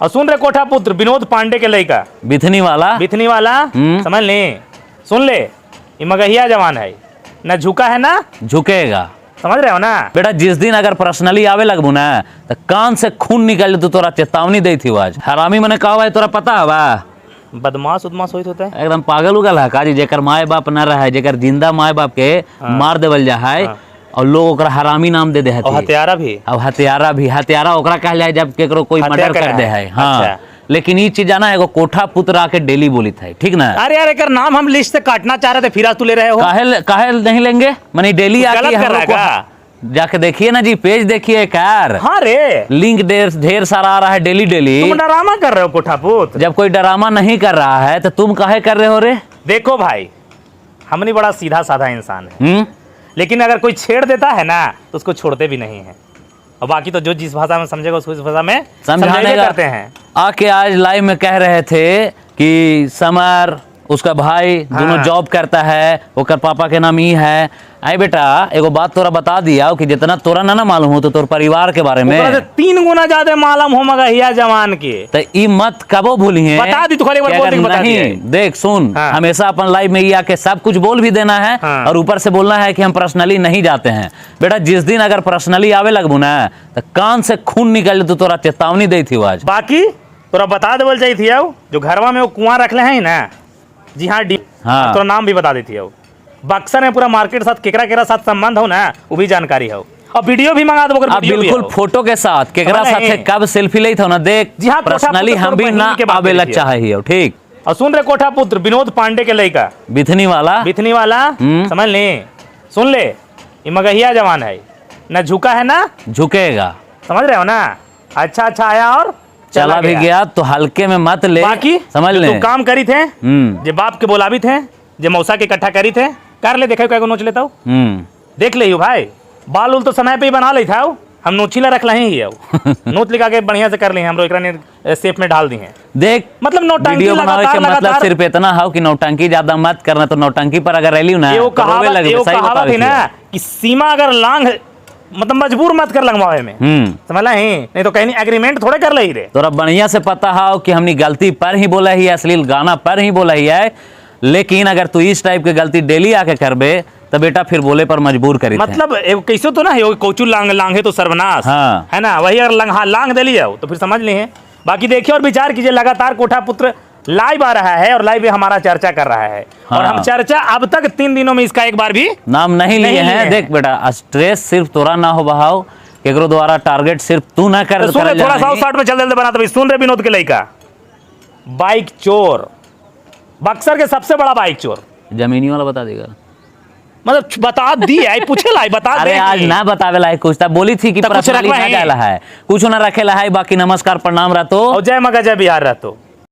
और सुन रहे कोठा पुत्र विनोद पांडे के लड़का बिथनी वाला समझ ले, सुन ले, ये मगहिया जवान है, ना झुका है ना झुकेगा, समझ रहे हो ना बेटा। जिस दिन अगर पर्सनली आवे लगबू ना तो कान से खून निकल तो तोरा चेतावनी दी थी आज। हरामी मैंने कहा है तोरा पता है बदमाश उदमाश होता है एकदम पागल उगल है काजी, जेकर माए बाप न रहा है, जेकर जिंदा माए बाप के मार देवल जा है और लोग ओकरा हरामी नाम दे है। हत्यारा भी, अब हत्यारा ओकरा कहल जाए जब केकरो कोई मर्डर कर दे है। हाँ अच्छा। लेकिन ये चीज जाना एगो कोठा पुत्र आके डेली बोली था, ठीक ना। अरे यार एक नाम हम लिस्ट से काटना चाह रहे थे, फिर आज तू ले रहे हो। काहे नहीं लेंगे, मैंने डेली आके जाके देखिए ना जी, पेज देखिए कार। हाँ रे, लिंक ढेर सारा आ रहा है डेली। तुम ड्रामा कर रहे हो कोठा पुत्र। जब कोई ड्रामा नहीं कर रहा है तो तुम काहे कर रहे हो रे। देखो भाई, हमने बड़ा सीधा साधा इंसान है, लेकिन अगर कोई छेड़ देता है ना तो उसको छोड़ते भी नहीं है, और बाकी तो जो जिस भाषा में समझेगा उसको इस भाषा में समझाने करते हैं। आके आज लाइव में कह रहे थे कि समर उसका भाई दोनों जॉब करता है, ओकर पापा के नाम ही है। आई बेटा एगो बात तोरा बता दिया कि जितना तोरा ना मालूम हो तो तोर परिवार के बारे में 3 गुना ज्यादा मालूम हो मगहिया जवान के। तो ई मत कबो भूलिए, बता दी तो खाली एक बार बोल नहीं देख सुन। हाँ। हमेशा अपन लाइव में ये आके सब कुछ बोल भी देना है। हाँ। और ऊपर से बोलना है कि हम पर्सनली नहीं जाते हैं। बेटा जिस दिन अगर पर्सनली आवे लगबू ना तो कान से खून निकल तो तोरा चेतावनी दी थी आज। बाकी तोरा बता देवल चाहिए जो घरवा में वो कुआं रखले हैं ना, जी हाँ हाँ तो नाम भी बता देती है। बक्सर में पूरा मार्केट साथ केकरा साथ संबंध हो ना वो भी जानकारी हो, और वीडियो भी मंगा दो बिल्कुल फोटो के साथ केकरा साथ कब सेल्फी ले था ना देख। जी हाँ पर्सनली हम भी ना आवेला चाहिए, ठीक। और सुन रहे कोठा पुत्र विनोद पांडे के लड़का बिथनी वाला समझ ले, सुन ले, ये मगहिया जवान है, ना झुका है ना झुकेगा, समझ रहे हो ना। अच्छा आया और चला भी गया तो हल्के में मत ले, बाकी समझ ले। तो काम करी थे जे बाप के बोला भी थे, जे मौसा के इकट्ठा करी थे, कर ले, देखो क्या नोच लेता हूँ, देख ले भाई। बाल उल तो समय पे ही बना ले था, हम नोचीला रख ले ही नोच लिखा के बढ़िया से कर ली, हम एकरा सेफ में डाल दी हैं। देख मतलब नौटंकी के मतलब सिर्फ इतना हो कि नौटंकी ज्यादा मत करना, तो नौटंकी पर अगर रैली ना वो कहावत है ना कि सीमा अगर लांग मतलब मजबूर मत कर लगवावे में, समझला ही नहीं तो कहीं एग्रीमेंट थोड़े कर ले रे। तोरा बढ़िया से पता है कि हमने गलती पर ही बोला ही है, अश्लील गाना पर ही बोला ही है, लेकिन अगर तू इस टाइप के गलती डेली आके करबे तो बेटा फिर बोले पर मजबूर करी। मतलब कैसे तो ना है कोचू लांगे तो सर्वनाश। हाँ। है ना, वही अगर लांग दे लिया तो फिर समझ लिए। बाकी देखिए और विचार कीजिए, लगातार कोठा पुत्र लाइव आ रहा है और लाइव में हमारा चर्चा कर रहा है। हाँ। और हम चर्चा अब तक 3 दिनों में इसका एक बार भी नाम नहीं लिए हैं। देख बेटा स्ट्रेस सिर्फ तोरा ना हो बहाव, केकरो द्वारा टारगेट सिर्फ तू ना कर। थोड़ा 160 में चल बना तो सुन रहे विनोद के लड़का बाइक चोर, बक्सर के सबसे बड़ा बाइक चोर। जमीनी वाला बता देगा, मतलब बता दी है, पूछे लाई बता दे। अरे आज ना बतावे लाई कुछ था, बोली थी कि पर्सनली ना जाला है, कुछ ना रखेला है। बाकी नमस्कार प्रणाम रहतो, और जय मगा जय बिहार रहतो।